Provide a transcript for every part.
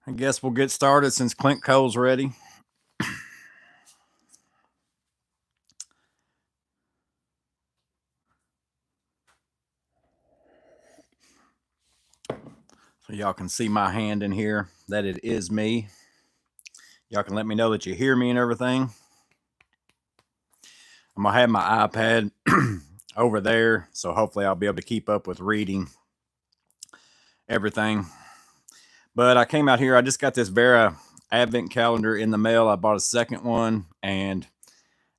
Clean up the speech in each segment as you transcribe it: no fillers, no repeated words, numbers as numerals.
I guess we'll get started since Clint Cole's ready. So y'all can see my hand in here, that it is me. Y'all can let me know that you hear me and everything. I'm gonna have my iPad over there, so hopefully I'll be able to keep up with reading everything. But I came out here, I just got this WERA advent calendar in the mail. I bought a second one and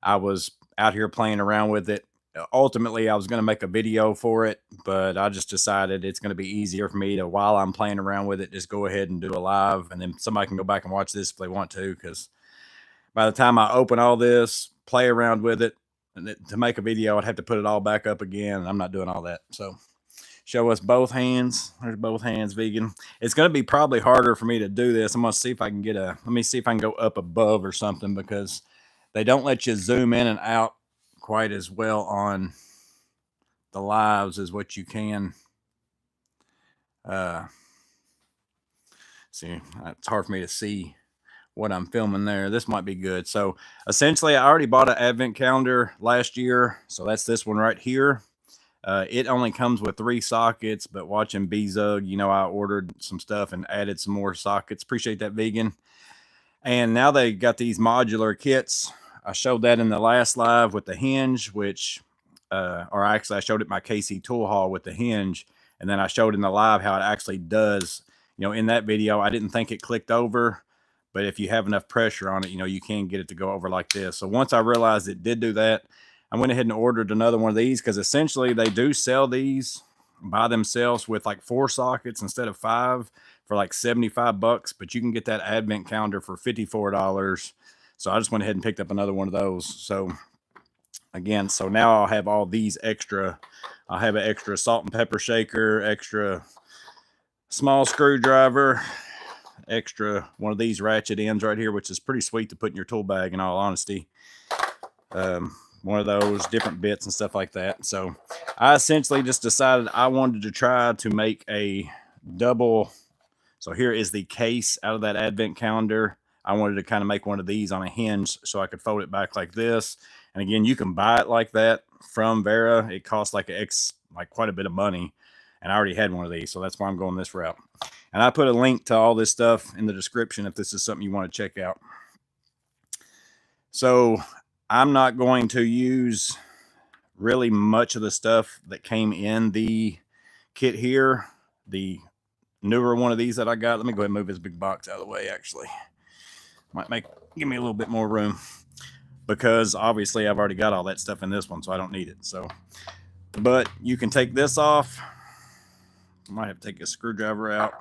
I was out here playing around with it. Ultimately, I was going to make a video for it, but I just decided it's going to be easier for me to, while I'm playing around with it, just go ahead and do a live, and then somebody can go back and watch this if they want to, because by the time I open all this, play around with it, and to make a video, I'd have to put it all back up again, and I'm not doing all that. So show us both hands. There's both hands vegan. It's going to be probably harder for me to do this. I'm going to see if I can let me see if I can go up above or something, because they don't let you zoom in and out quite as well on the lives as what you can. See, it's hard for me to see what I'm filming there. This might be good. So essentially, I already bought an advent calendar last year. So that's this one right here. It only comes with 3 sockets, but watching BZug, I ordered some stuff and added some more sockets. Appreciate that, vegan. And now they got these modular kits. I showed that in the last live with the hinge, which, or actually I showed it my KC tool haul with the hinge. And then I showed in the live how it actually does. In that video, I didn't think it clicked over, but if you have enough pressure on it, you can get it to go over like this. So once I realized it did do that, I went ahead and ordered another one of these, because essentially they do sell these by themselves with like 4 sockets instead of 5 for like $75, but you can get that advent calendar for $54. So I just went ahead and picked up another one of those. So again, so now I'll have all these extra. I'll have an extra salt and pepper shaker, extra small screwdriver, extra one of these ratchet ends right here, which is pretty sweet to put in your tool bag, in all honesty. One of those different bits and stuff like that. So I essentially just decided I wanted to try to make a double. So here is the case out of that advent calendar. I wanted to kind of make one of these on a hinge so I could fold it back like this. And again, you can buy it like that from WERA. It costs like quite a bit of money. And I already had one of these, so that's why I'm going this route. And I put a link to all this stuff in the description if this is something you want to check out. So I'm not going to use really much of the stuff that came in the kit here. The newer one of these that I got. Let me go ahead and move this big box out of the way, actually. Might give me a little bit more room, because obviously I've already got all that stuff in this one, so I don't need it. So, but you can take this off. I might have to take a screwdriver out.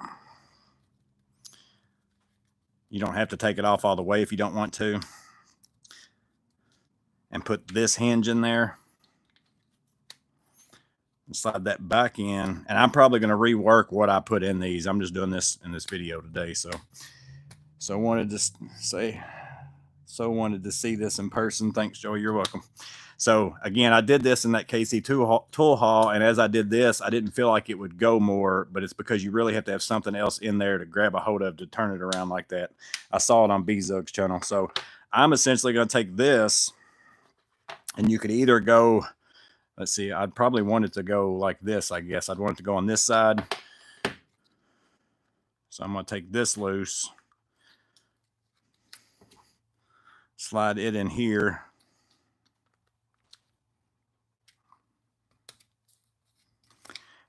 You don't have to take it off all the way if you don't want to. And put this hinge in there. Slide that back in, and I'm probably going to rework what I put in these. I'm just doing this in this video today. So wanted to see this in person. Thanks, Joey. You're welcome. So again, I did this in that KC tool haul, and as I did this, I didn't feel like it would go more, but it's because you really have to have something else in there to grab a hold of to turn it around like that. I saw it on BZug's channel. So I'm essentially going to take this, and you could either go, let's see, I'd probably want it to go like this, I guess. I'd want it to go on this side. So I'm going to take this loose, slide it in here.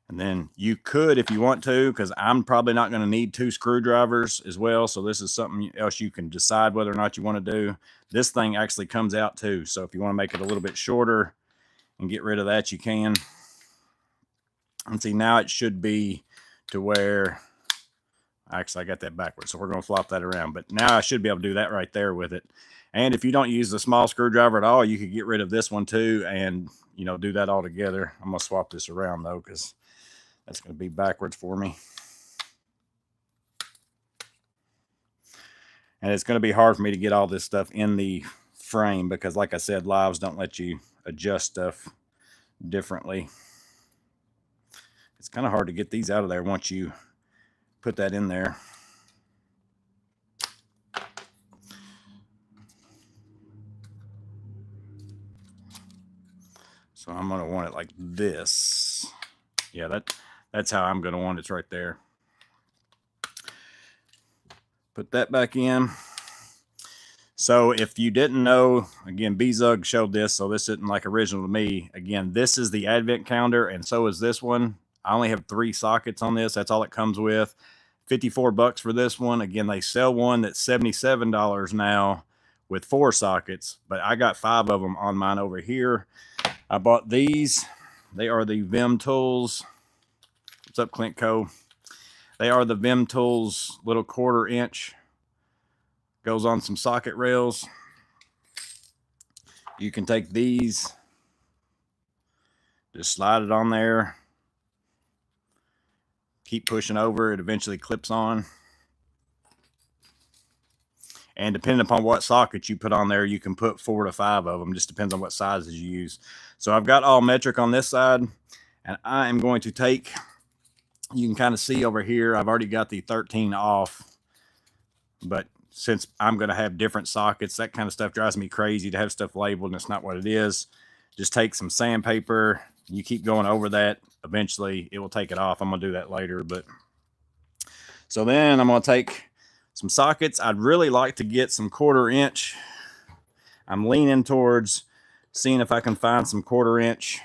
And then you could, if you want to, because I'm probably not going to need 2 screwdrivers as well. So this is something else you can decide whether or not you want to do. This thing actually comes out too. So if you want to make it a little bit shorter and get rid of that, you can. And see, now it should be to where, actually I got that backwards, so we're going to flop that around. But now I should be able to do that right there with it. And if you don't use the small screwdriver at all, you could get rid of this one too and, do that all together. I'm going to swap this around though, because that's going to be backwards for me. And it's going to be hard for me to get all this stuff in the frame, because like I said, lives don't let you adjust stuff differently. It's kind of hard to get these out of there once you put that in there. So I'm going to want it like this. Yeah, that's how I'm going to want it. It's right there. Put that back in. So if you didn't know, again, B-Zug showed this, so this isn't like original to me. Again, this is the advent calendar, and so is this one. I only have 3 sockets on this. That's all it comes with. $54 for this one. Again, they sell one that's $77 now with 4 sockets, but I got 5 of them on mine over here. I bought these. They are the Vim Tools. What's up, Clint Co? They are the Vim Tools little 1/4 inch. Goes on some socket rails. You can take these, just slide it on there, keep pushing over, it eventually clips on. And depending upon what socket you put on there, you can put 4 to 5 of them. Just depends on what sizes you use. So I've got all metric on this side, and I am going to take, you can kind of see over here, I've already got the 13 off, but since I'm going to have different sockets, that kind of stuff drives me crazy to have stuff labeled and it's not what it is. Just take some sandpaper. You keep going over that. Eventually, it will take it off. I'm going to do that later. But so then I'm going to take some sockets. I'd really like to get some 1/4 inch. I'm leaning towards seeing if I can find some 1/4 inch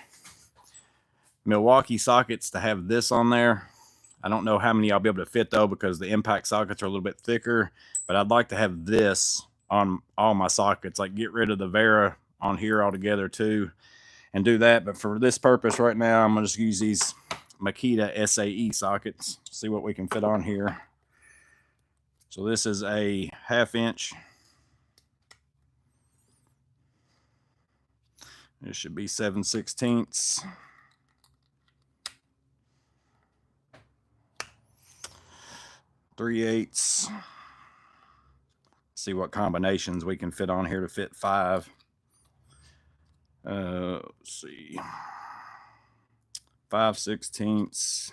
Milwaukee sockets to have this on there. I don't know how many I'll be able to fit though, because the impact sockets are a little bit thicker, but I'd like to have this on all my sockets, like get rid of the WERA on here altogether too, and do that. But for this purpose right now, I'm gonna just use these Makita SAE sockets, see what we can fit on here. So this is a 1/2 inch. This should be 7/16. 3/8. See what combinations we can fit on here to fit 5. Let's see. 5/16.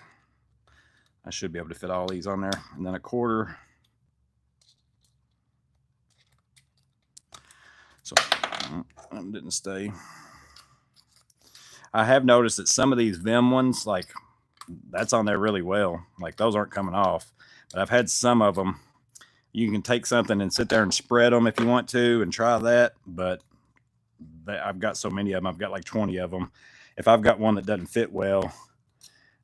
I should be able to fit all these on there. And then 1/4. So that didn't stay. I have noticed that some of these Vim ones, like that's on there really well. Like those aren't coming off. But I've had some of them. You can take something and sit there and spread them if you want to and try that. But I've got so many of them. I've got like 20 of them. If I've got one that doesn't fit well,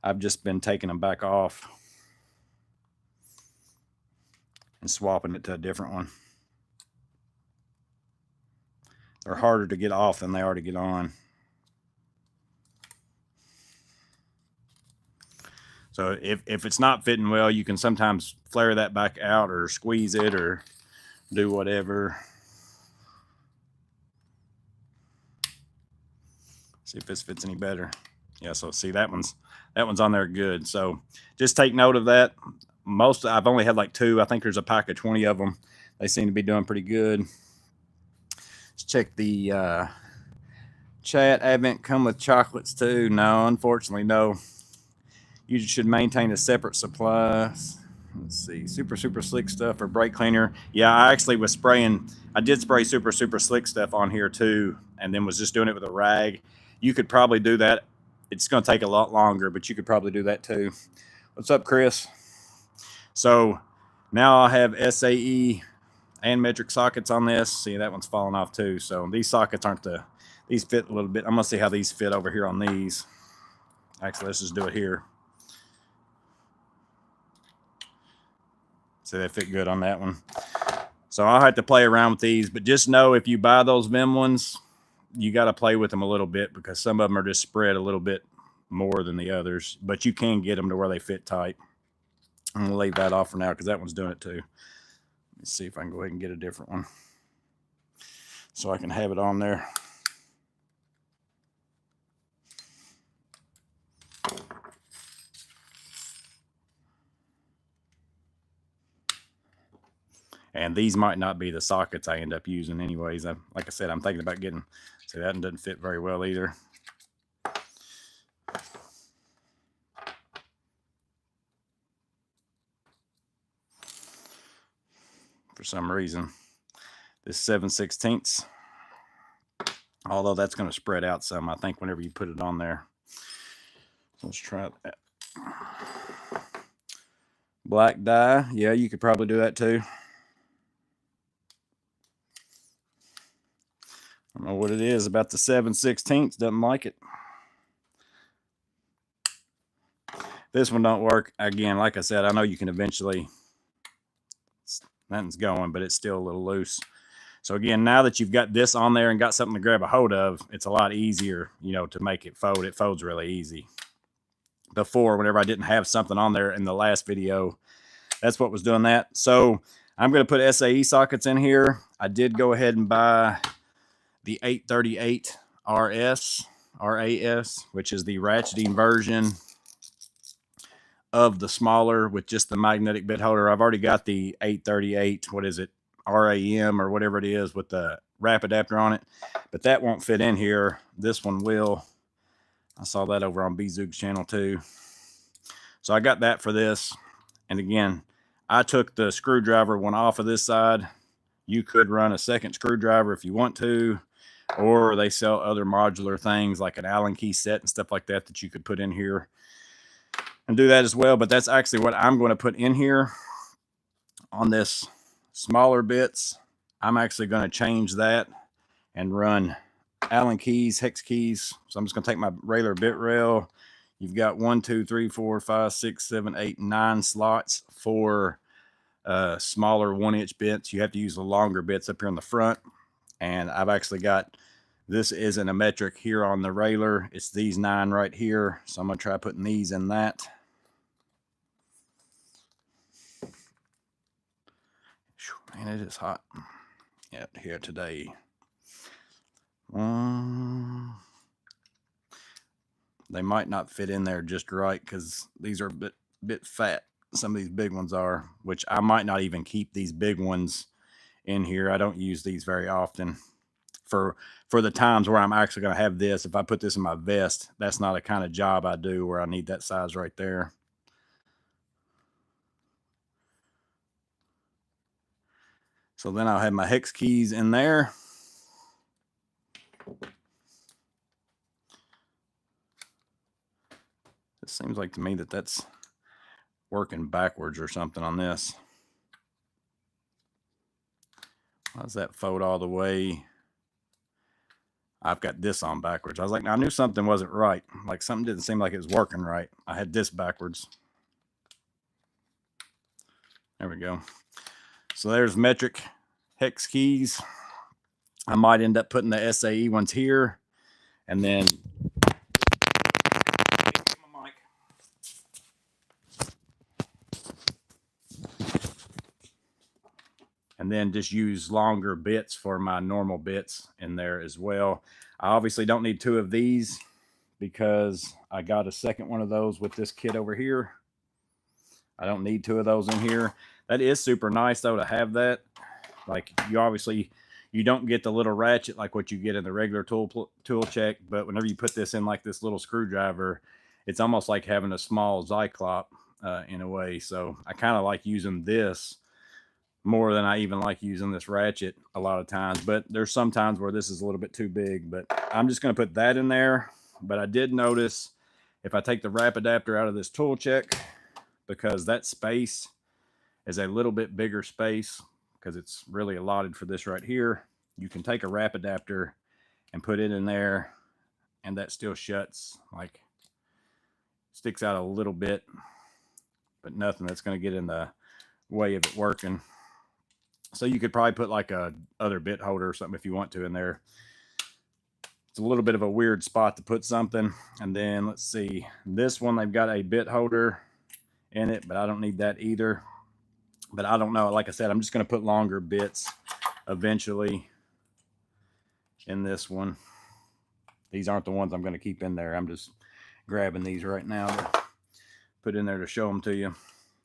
I've just been taking them back off and swapping it to a different one. They're harder to get off than they are to get on. So if it's not fitting well, you can sometimes flare that back out or squeeze it or do whatever. See if this fits any better. Yeah, so see that one's on there good. So just take note of that. I've only had like 2. I think there's a pack of 20 of them. They seem to be doing pretty good. Let's check the chat. Advent come with chocolates too? No, unfortunately, no. You should maintain a separate supply. Let's see, super slick stuff or brake cleaner. Yeah, I actually was spraying. I did spray super slick stuff on here too, and then was just doing it with a rag. You could probably do that. It's going to take a lot longer, but you could probably do that too. What's up, Chris? So now I have SAE and metric sockets on this. See, that one's falling off too. So these sockets aren't these fit a little bit. I'm going to see how these fit over here on these. Actually, let's just do it here. So they fit good on that one. So I'll have to play around with these, but just know if you buy those Vim ones, you got to play with them a little bit because some of them are just spread a little bit more than the others, but you can get them to where they fit tight. I'm going to leave that off for now because that one's doing it too. Let's see if I can go ahead and get a different one so I can have it on there. And these might not be the sockets I end up using anyways. Like I said, I'm thinking about getting, see, that one doesn't fit very well either. For some reason, this 7/16. although that's going to spread out some, I think, whenever you put it on there. Let's try that. Black dye, yeah, you could probably do that too. I don't know what it is about the 7/16, doesn't like it. This one don't work. Again, like I said, I know you can eventually, nothing's going, but it's still a little loose. So again, now that you've got this on there and got something to grab a hold of, it's a lot easier, you know, to make it fold. It folds really easy. Before, whenever I didn't have something on there in the last video, that's what was doing that. So I'm going to put SAE sockets in here. I did go ahead and buy the 838 RAS, which is the ratcheting version of the smaller with just the magnetic bit holder. I've already got the 838, what is it, RAM or whatever it is, with the wrap adapter on it, but that won't fit in here. This one will. I saw that over on Bzoog's channel too. So I got that for this. And again, I took the screwdriver one off of this side. You could run a second screwdriver if you want to, or they sell other modular things like an Allen key set and stuff like that that you could put in here and do that as well. But that's actually what I'm going to put in here on this smaller bits. I'm actually going to change that and run Allen keys, hex keys. So I'm just going to take my regular bit rail. You've got 1, 2, 3, 4, 5, 6, 7, 8, 9 slots for smaller 1-inch bits. You have to use the longer bits up here in the front. And I've actually got, this isn't a metric here on the railer. It's these 9 right here. So I'm going to try putting these in that. Man, it is hot out here today. They might not fit in there just right because these are a bit fat. Some of these big ones are, which I might not even keep these big ones in here. I don't use these very often for the times where I'm actually going to have this. If I put this in my vest, that's not a kind of job I do where I need that size right there. So then I'll have my hex keys in there. It seems like to me that that's working backwards or something on this. Why does that fold all the way? I've got this on backwards. I was like, I knew something wasn't right. Like something didn't seem like it was working right. I had this backwards. There we go. So there's metric hex keys. I might end up putting the SAE ones here, and then just use longer bits for my normal bits in there as well. I obviously don't need 2 of these because I got a second one of those with this kit over here. I don't need 2 of those in here. That is super nice though to have that. Like you don't get the little ratchet like what you get in the regular tool check, but whenever you put this in like this little screwdriver, it's almost like having a small Zyklop in a way. So I kind of like using this more than I even like using this ratchet a lot of times, but there's some times where this is a little bit too big. But I'm just going to put that in there. But I did notice if I take the wrap adapter out of this tool check, because that space is a little bit bigger space because it's really allotted for this right here, you can take a wrap adapter and put it in there and that still shuts, like sticks out a little bit, but nothing that's going to get in the way of it working. So you could probably put like a other bit holder or something if you want to in there. It's a little bit of a weird spot to put something. And then let's see, this one, they've got a bit holder in it, but I don't need that either. But I don't know. Like I said, I'm just going to put longer bits eventually in this one. These aren't the ones I'm going to keep in there. I'm just grabbing these right now to put in there to show them to you.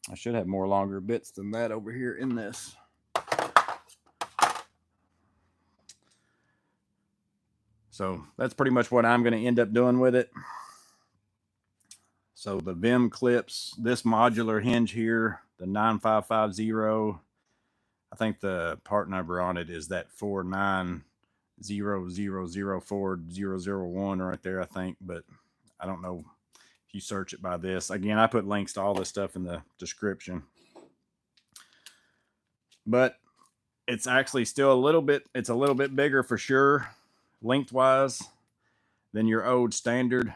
I should have more longer bits than that over here in this. So that's pretty much what I'm going to end up doing with it. So the Vim clips, this modular hinge here, the 9550, I think the part number on it is that 490 0004001 right there, I think, but I don't know if you search it by this. Again, I put links to all this stuff in the description. But it's actually still it's a little bit bigger for sure, lengthwise, than your old standard,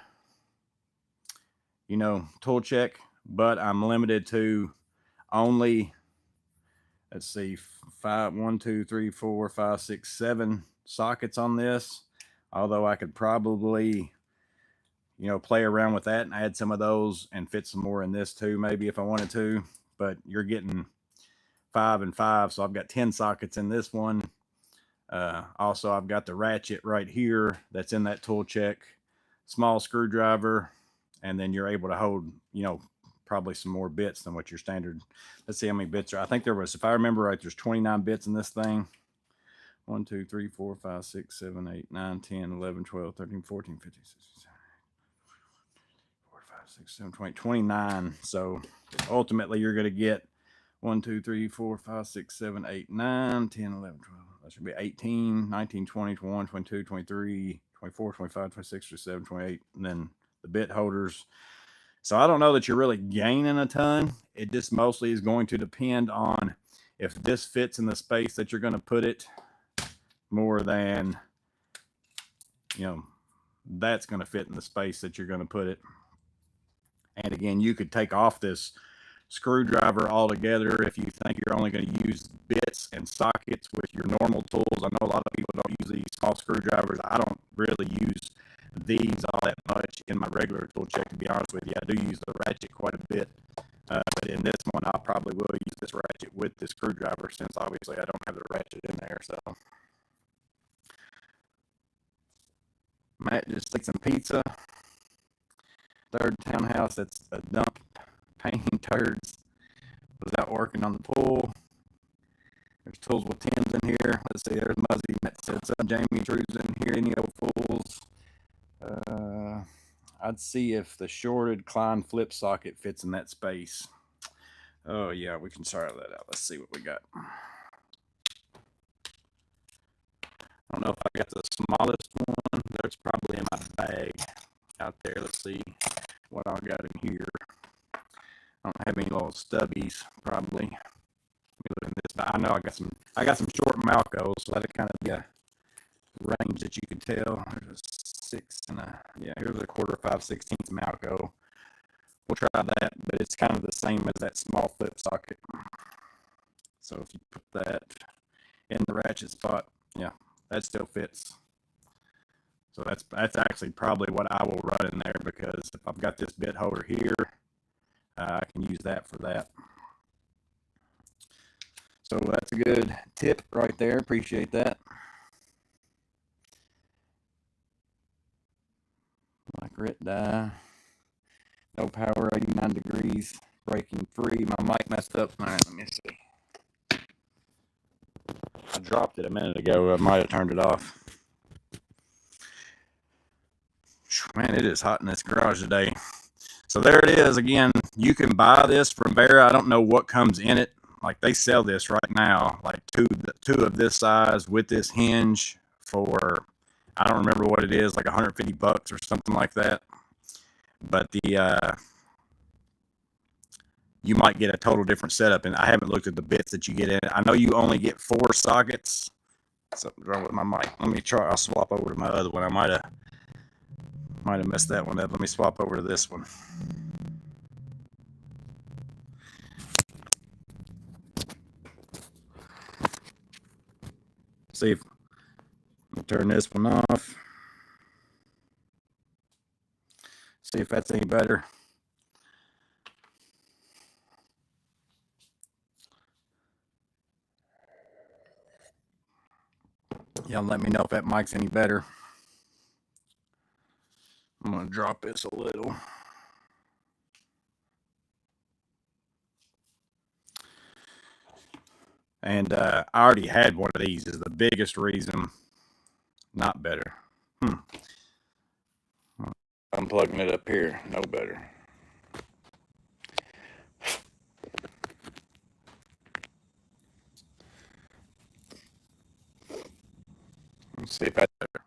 tool check. But I'm limited to only, let's see, 1, 2, 3, 4, 5, 6, 7 sockets on this. Although I could probably, play around with that and add some of those and fit some more in this too, maybe if I wanted to. But you're getting 5 and 5, so I've got 10 sockets in this one. Also, I've got the ratchet right here that's in that tool check, small screwdriver, and then you're able to hold, probably some more bits than what your standard. Let's see how many bits are. I think there was, if I remember right, there's 29 bits in this thing. 1, 2, 3, 4, 5, 6, 7, 8, 9, 10, 11, 12, 13, 14, 15, 16, 17, 4, 5, 6, 7, 20, 29. So ultimately, you're going to get 1, 2, 3, 4, 5, 6, 7, 8, 9, 10, 11, 12. That should be 18, 19, 20, 21, 22, 23, 24, 25, 26, 27, 28, and then the bit holders. So I don't know that you're really gaining a ton. It just mostly is going to depend on if this fits in the space that you're going to put it more than, that's going to fit in the space that you're going to put it. And again, you could take off this screwdriver altogether if you think you're only going to use bits and sockets with your normal tools. I know a lot of people don't use these small screwdrivers. I don't really use these all that much in my regular tool check, to be honest with you. I do use the ratchet quite a bit, but in this one I probably will use this ratchet with the screwdriver, since obviously I don't have the ratchet in there. So Matt just ate some pizza. Third townhouse that's a dump, painting turds, was out working on the pool. There's tools with Tim's in here. Let's see, there's Muzzy. Matt said some. Jamie Drew's in here. Any old fools? I'd see if the shorted Klein flip socket fits in that space. Oh yeah, we can start that out. Let's see what we got. I don't know if I got the smallest one. There's probably in my bag out there. Let's see what I got in here. I don't have any little stubbies, probably. Look at this, but I know I got some short Malcos, so that'd kind of be a range that you could tell. There's a 6 and here's a 1/4 5/16 Malco. We'll try that, but it's kind of the same as that small flip socket. So if you put that in the ratchet spot, yeah, that still fits. So that's actually probably what I will run in there, because if I've got this bit holder here, I can use that for that. So that's a good tip right there. Appreciate that. Like grit die. No power, 89 degrees. Breaking free. My mic messed up. All right, let me see. I dropped it a minute ago. I might have turned it off. Man, it is hot in this garage today. So there it is. Again, you can buy this from WERA. I don't know what comes in it. Like, they sell this right now, like two of this size with this hinge for, I don't remember what it is, like $150 or something like that. But you might get a total different setup, and I haven't looked at the bits that you get in it. I know you only get 4 sockets. Something's wrong with my mic. Let me try. I'll swap over to my other one. I might have messed that one up. Let me swap over to this one. See if I'll turn this one off. See if that's any better. Y'all let me know if that mic's any better. I'm going to drop this a little. And I already had one of these, is the biggest reason. Not better. I'm plugging it up here. No better. Let's see if that's better.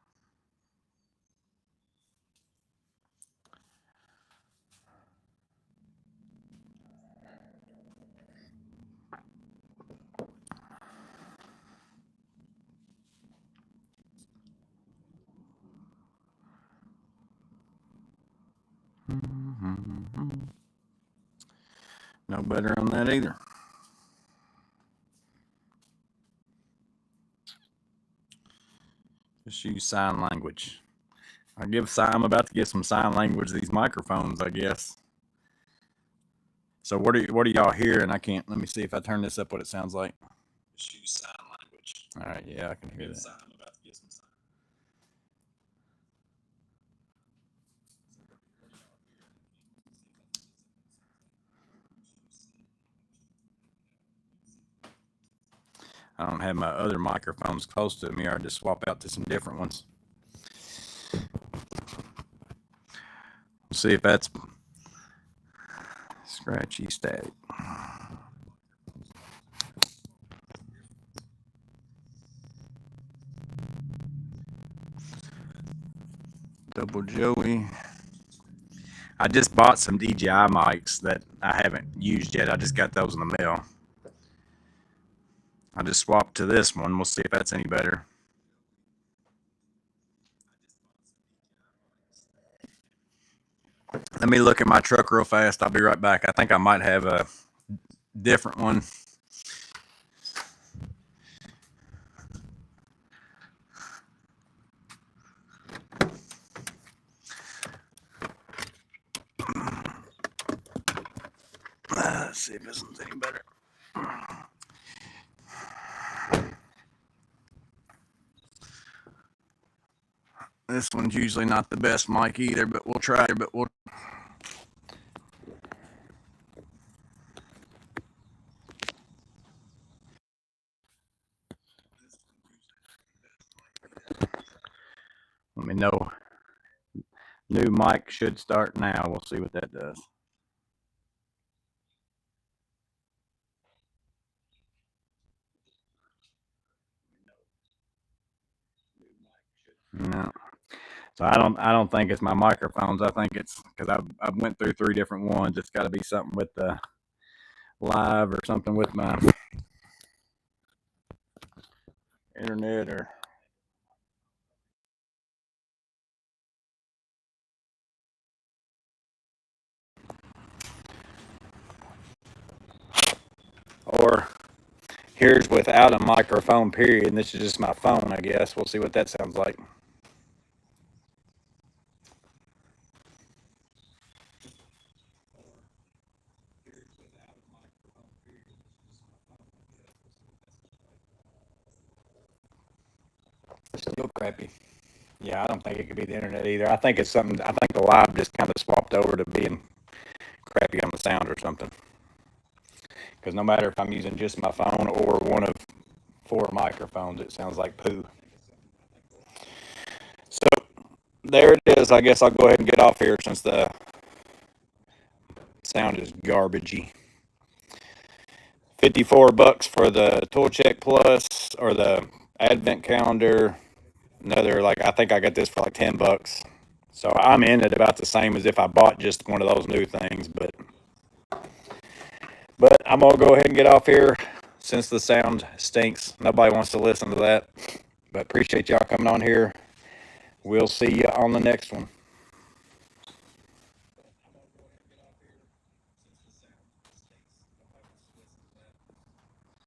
No better on that either. Just use sign language. I'm about to get some sign language these microphones, I guess. So what are y'all hearing? I can't. Let me see if I turn this up. What it sounds like. Just use sign language. All right. Yeah, I can hear that. I'm about to get some sign. I don't have my other microphones close to me, or I just swap out to some different ones. Let's see if that's scratchy static. Double Joey. I just bought some DJI mics that I haven't used yet. I just got those in the mail. I just swapped to this one. We'll see if that's any better. Let me look at my truck real fast. I'll be right back. I think I might have a different one. Let's see if this one's any better. This one's usually not the best mic either, but we'll try it. Let me know. New mic should start now. We'll see what that does. No. So I don't think it's my microphones. I think it's because I went through 3 different ones. It's got to be something with the live or something with my internet or here's without a microphone period, and this is just my phone, I guess. We'll see what that sounds like. Still crappy. Yeah, I don't think it could be the internet either. I think it's something. I think the live just kind of swapped over to being crappy on the sound or something. Because no matter if I'm using just my phone or one of 4 microphones, it sounds like poo. So there it is. I guess I'll go ahead and get off here since the sound is garbagey. $54 for the Tool Check Plus or the Advent Calendar. Another, like, I think I got this for like $10. So I'm in at about the same as if I bought just one of those new things. But I'm gonna go ahead and get off here since the sound stinks. Nobody wants to listen to that. But appreciate y'all coming on here. We'll see you on the next one.